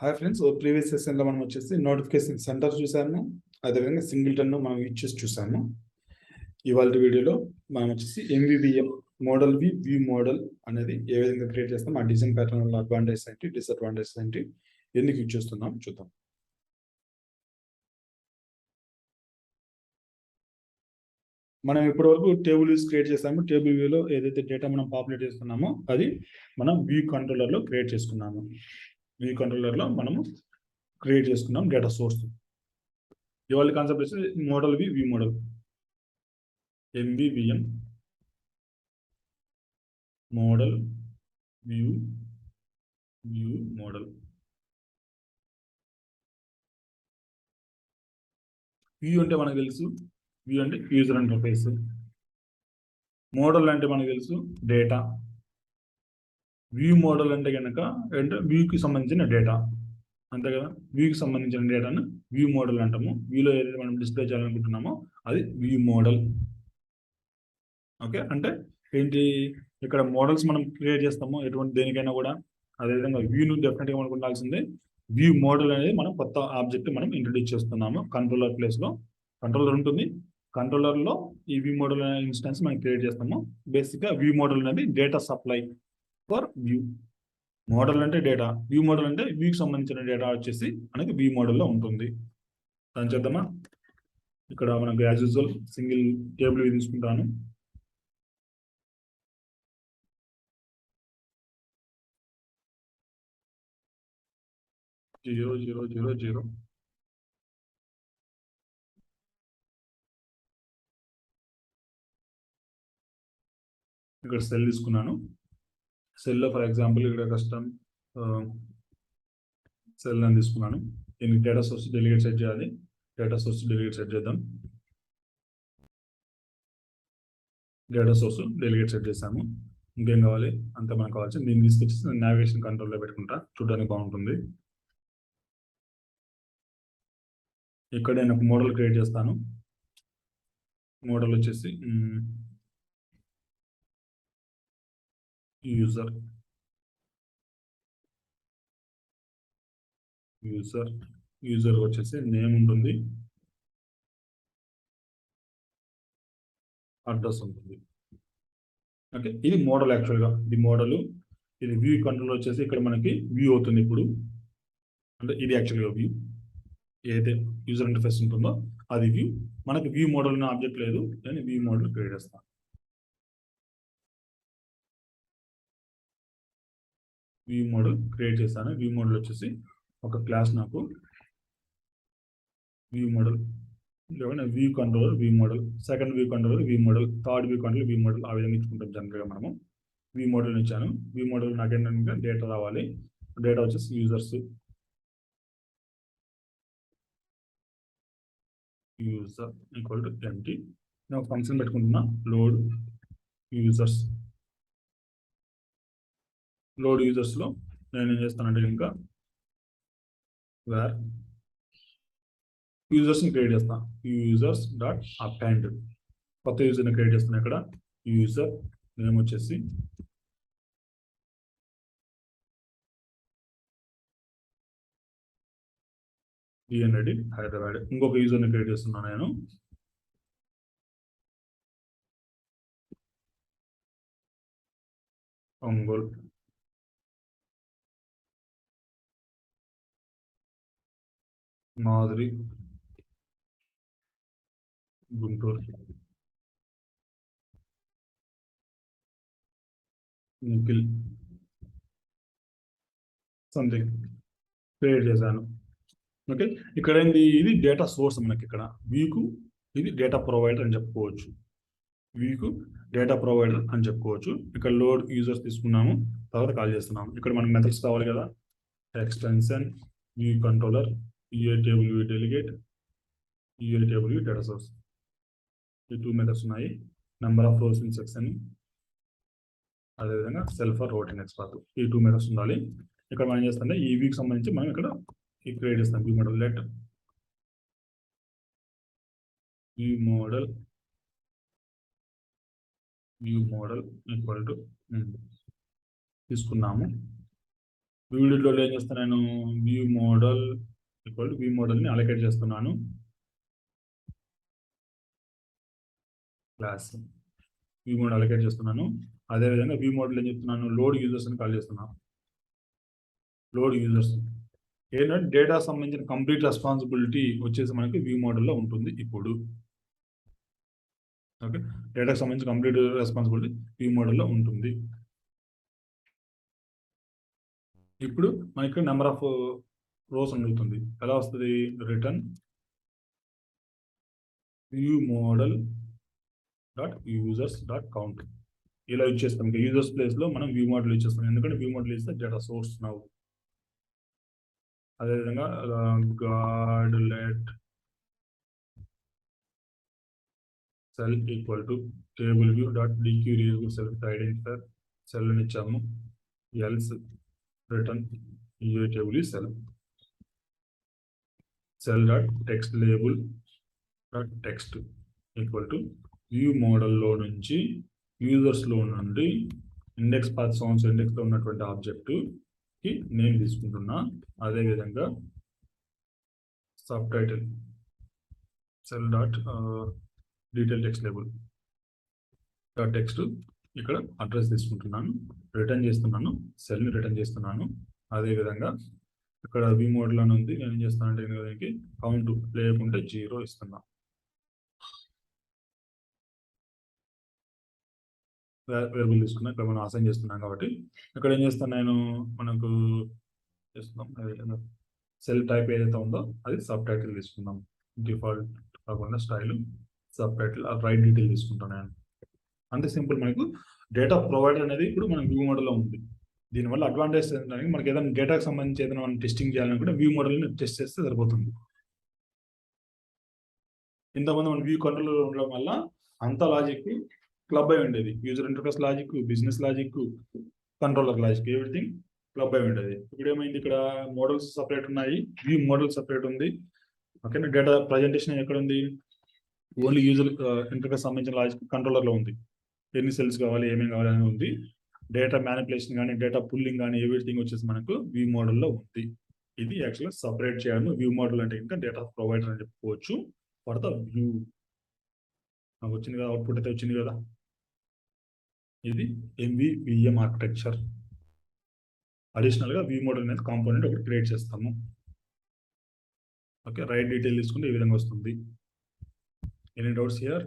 Hi friends, previous సెషన్లో మనం వచ్చేసి నోటిఫికేషన్ సెంటర్ చూసాము. అదేవిధంగా సింగిల్టన్ మనం యూజ్ చేసి చూసాము. ఇవాళ వీడియోలో మనం వచ్చేసి ఎంవివిఎం మోడల్ వ్యూ మోడల్ అనేది ఏ విధంగా క్రియేట్ చేస్తాం, ఆ డిజైన్ ప్యాటర్న్ వల్ల అడ్వాంటేజ్ ఏంటి, డిసడ్వాంటేజ్ ఏంటి, ఎందుకు యూజ్ చేస్తున్నాం చూద్దాం. మనం ఇప్పటి వరకు టేబుల్ వ్యూస్ క్రియేట్ చేసాము. టేబుల్ వ్యూలో ఏదైతే డేటా మనం పాపులేట్ చేస్తున్నామో అది మనం వ్యూ కంట్రోలర్లో క్రియేట్ చేసుకున్నాము. వ్యూ కంట్రోలర్లో మనము క్రియేట్ చేసుకున్నాం డేటా సోర్స్. ఇవాళ కాన్సెప్ట్ వచ్చి model view model MVVM model view model. View అంటే మనకు తెలుసు, వ్యూ అంటే యూజర్ ఇంటర్ఫేస్. మోడల్ అంటే మనకు తెలుసు డేటా. వ్యూ మోడల్ అంటే కనుక అంటే వ్యూకి సంబంధించిన డేటా, అంతే కదా. వ్యూకి సంబంధించిన డేటాను వ్యూ మోడల్ అంటాము. వ్యూలో ఏదైతే మనం డిస్ప్లే చేయాలనుకుంటున్నామో అది వ్యూ మోడల్. ఓకే, అంటే ఏంటి, ఇక్కడ మోడల్స్ మనం క్రియేట్ చేస్తాము ఎటువంటి దేనికైనా కూడా. అదేవిధంగా వ్యూను డెఫినెట్గా మనకు ఉండాల్సిందే. వ్యూ మోడల్ అనేది మనం కొత్త ఆబ్జెక్ట్ మనం ఇంట్రడ్యూస్ చేస్తున్నాము. కంట్రోలర్ ప్లేస్లో కంట్రోలర్ ఉంటుంది. కంట్రోలర్లో ఈ వ్యూ మోడల్ అనే ఇన్స్టెన్స్ మనం క్రియేట్ చేస్తాము. బేసిక్గా వ్యూ మోడల్ అనేది data supply for view. Model అంటే డేటా, వ్యూ మోడల్ అంటే వ్యూకి సంబంధించిన డేటా వచ్చేసి మనకి వ్యూ మోడల్లో ఉంటుంది. దాని చేద్దామా. ఇక్కడ మనకు as usual single table view తీసుకుంటాను. జీరో జీరో జీరో జీరో ఇక్కడ సెల్ తీసుకున్నాను. సెల్లో ఫర్ ఎగ్జాంపుల్ ఇక్కడ కస్టమ్ సెల్ అని తీసుకున్నాను. దీనికి డేటా సోర్స్ డెలిగేట్ సెట్ చేయాలి. డేటా సోర్స్ డెలిగేట్ సెట్ చేద్దాం. డేటా సోర్స్ డెలిగేట్ సెట్ చేసాము. ఇంకేం కావాలి, అంతా మనకు కావాల్సింది. దీన్ని తీసుకొచ్చి నావిగేషన్ కంట్రోల్లో పెట్టుకుంటా, చూడడానికి బాగుంటుంది. ఇక్కడ నేను ఒక మోడల్ క్రియేట్ చేస్తాను. మోడల్ వచ్చేసి యూజర్ యూజర్ యూజర్ వచ్చేసి నేమ్ ఉంటుంది, అడ్రస్ ఉంటుంది. ఓకే, ఇది మోడల్. యాక్చువల్గా ఇది మోడల్. ఇది వ్యూ కంట్రోల్ వచ్చేసి ఇక్కడ మనకి వ్యూ అవుతుంది ఇప్పుడు. అంటే ఇది యాక్చువల్గా వ్యూ, ఏదైతే యూజర్ ఇంటర్ఫేస్ ఉంటుందో అది వ్యూ. మనకి వ్యూ మోడల్ అనే ఆబ్జెక్ట్ లేదు, నేను వ్యూ మోడల్ క్రియేట్ చేస్తాను. వ్యూ మోడల్ క్రియేట్ చేస్తాను. వ్యూ మోడల్ వచ్చేసి ఒక క్లాస్ నాకు view model, view controller view model, second view controller view model, third view controller view model, ఆ విధంగా ఇచ్చుకుంటాం జనరల్గా మనము. వ్యూ మోడల్ ఇచ్చాను. వ్యూ మోడల్ నాకు ఏంటంటే డేటా రావాలి. డేటా వచ్చేసి యూజర్ ఈక్వల్ టు ఎంటీ. నేను ఫంక్షన్ పెట్టుకుంటున్నా, లోడ్ యూజర్స్. లోడ్ యూజర్స్లో నేను ఏం చేస్తానంటే ఇంకా వేర్ యూజర్స్ని క్రియేట్ చేస్తాను. యూజర్స్ డాట్ అపెండ్, కొత్త యూజర్ని క్రియేట్ చేస్తాను. ఇక్కడ యూజర్ నేమ్ వచ్చేసి డిఎన్ఐడి హైదరాబాద్. ఇంకొక యూజర్ని క్రియేట్ చేస్తున్నాను నేను. ఒంగోలు. మాధురి గుంటూరు. నిఖిల్ సంథింగ్ క్రియేట్ చేశాను. ఓకే, ఇక్కడ ఏంటి, ఇది డేటా సోర్స్ మనకి. ఇక్కడ వీకు ఇది డేటా ప్రొవైడర్ అని చెప్పుకోవచ్చు. వీకు డేటా ప్రొవైడర్ అని చెప్పుకోవచ్చు. ఇక్కడ లోడ్ యూజర్స్ తీసుకున్నాము, తర్వాత కాల్ చేస్తున్నాము. ఇక్కడ మనకి మెథడ్స్ కావాలి కదా, extension view controller, UI table view delegate, UI table view data source. ఈ 2 మెథడ్స్ ఉన్నాయి. Number of rows in section, అదేవిధంగా సెల్ఫ్ ఆర్ రోటింగ్ ఎక్స్పాత్. ఈ 2 మెథడ్స్ ఉండాలి. ఇక్కడ మనం చేస్తుంటే ఈ వీక్ సంబంధించి మనం ఇక్కడ క్రియేట్ చేస్తాం view model. Let view model equal to తీసుకున్నాము. వీడియోలో ఏం చేస్తున్నాను, వ్యూ మోడల్ ఈక్వల్ వ్యూ మోడల్ని అలొకేట్ చేస్తున్నాను. క్లాస్ వ్యూ మోడల్ అలొకేట్ చేస్తున్నాను. అదేవిధంగా వ్యూ మోడల్ ఏం చెప్తున్నాను, లోడ్ యూజర్స్ అని కాల్ చేస్తున్నాను. లోడ్ యూజర్స్ ఏంటంటే డేటా సంబంధించిన కంప్లీట్ రెస్పాన్సిబిలిటీ వచ్చేసి మనకి వ్యూ మోడల్లో ఉంటుంది. ఇప్పుడు ఓకే, డేటాకి సంబంధించిన కంప్లీట్ రెస్పాన్సిబిలిటీ వ్యూ మోడల్లో ఉంటుంది. ఇప్పుడు మనకి నెంబర్ ఆఫ్ రోస్ అడుగుతుంది. ఎలా వస్తుంది, return view model dot users dot count ఇలా ఇచ్చేస్తాం. ఇంకా యూజర్స్ ప్లేస్ లో మనం వ్యూ మోడల్ ఇచ్చేస్తాం, ఎందుకంటే వ్యూ మోడల్ ఇస్తే డేటా సోర్స్ నౌ. అదేవిధంగా guard let cell equal to table view dot dequeue reusable cell identifier cell అని ఇచ్చాము. ఎల్స్ రిటర్న్ ఏ టేబుల్ ఈ cell. Cell dot text label dot text equal to view మోడల్లో నుంచి యూజర్స్లో నుండి index path sounds ఇండెక్స్లో ఉన్నటువంటి ఆబ్జెక్ట్కి నేను తీసుకుంటున్నా. అదేవిధంగా sub title cell dot detail text label dot text ఇక్కడ అడ్రస్ తీసుకుంటున్నాను, రిటర్న్ చేస్తున్నాను, సెల్ని రిటర్న్ చేస్తున్నాను. అదేవిధంగా ఇక్కడ వ్యూ మోడల్ అని ఉంది, నేను ఏం చేస్తానంటే దీనికి కౌంట్ లేకుంటే 0 ఇస్తున్నా. వేరియబుల్ తీసుకున్నా, ఇక్కడ మనం అసైన్ చేస్తున్నాం కాబట్టి ఇక్కడ ఏం చేస్తాను నేను, మనకు చేస్తున్నాం సెల్ టైప్ ఏదైతే ఉందో అది సబ్ టైటిల్ తీసుకుందాం. డిఫాల్ట్ కాకుండా style sub title right detail తీసుకుంటాను నేను. అంతే సింపుల్. మనకు డేటా ప్రొవైడర్ అనేది ఇప్పుడు మన వ్యూ మోడల్లో ఉంది. దీనివల్ల అడ్వాంటేజ్ ఏంటంటే మనకి ఏదైనా డేటాకి సంబంధించి ఏదైనా మనం టెస్టింగ్ చేయాలనుకుంటే వ్యూ మోడల్ని టెస్ట్ చేస్తే సరిపోతుంది. ఇంతమంది మన వ్యూ కంట్రోల్ ఉండడం వల్ల అంత లాజిక్ క్లబ్ అయి ఉండేది. User interface logic, business logic, controller logic, everything club అయి ఉండేది. ఇప్పుడు ఏమైంది, ఇక్కడ మోడల్స్ సపరేట్ ఉన్నాయి, వ్యూ మోడల్ సపరేట్ ఉంది. ఓకేనా, డేటా ప్రజెంటేషన్ ఎక్కడ ఉంది, ఓన్లీ యూజర్ ఇంటర్ఫేస్ సంబంధించిన లాజిక్ కంట్రోలర్లో ఉంది. ఎన్ని సెల్స్ కావాలి, ఏమేమి కావాలి అని ఉంది. డేటా మ్యానిపులేషన్ కానీ డేటా పుల్లింగ్ కానీ ఎవ్రీథింగ్ వచ్చేసి మనకు వ్యూ మోడల్లో ఉంది. ఇది యాక్చువల్గా సపరేట్ చేయడం. వ్యూ మోడల్ అంటే ఇంకా డేటా ప్రొవైడర్ అని చెప్పుకోవచ్చు ఫర్ ద వ్యూ. నాకు వచ్చింది కదా, అవుట్పుట్ అయితే వచ్చింది కదా. ఇది MVVM ఆర్కిటెక్చర్. అడిషనల్గా వ్యూ మోడల్ అనేది కాంపోనెంట్ ఒకటి క్రియేట్ చేస్తాము. ఓకే, రైట్ డీటెయిల్ తీసుకుంటే ఈ విధంగా వస్తుంది. Any doubts here?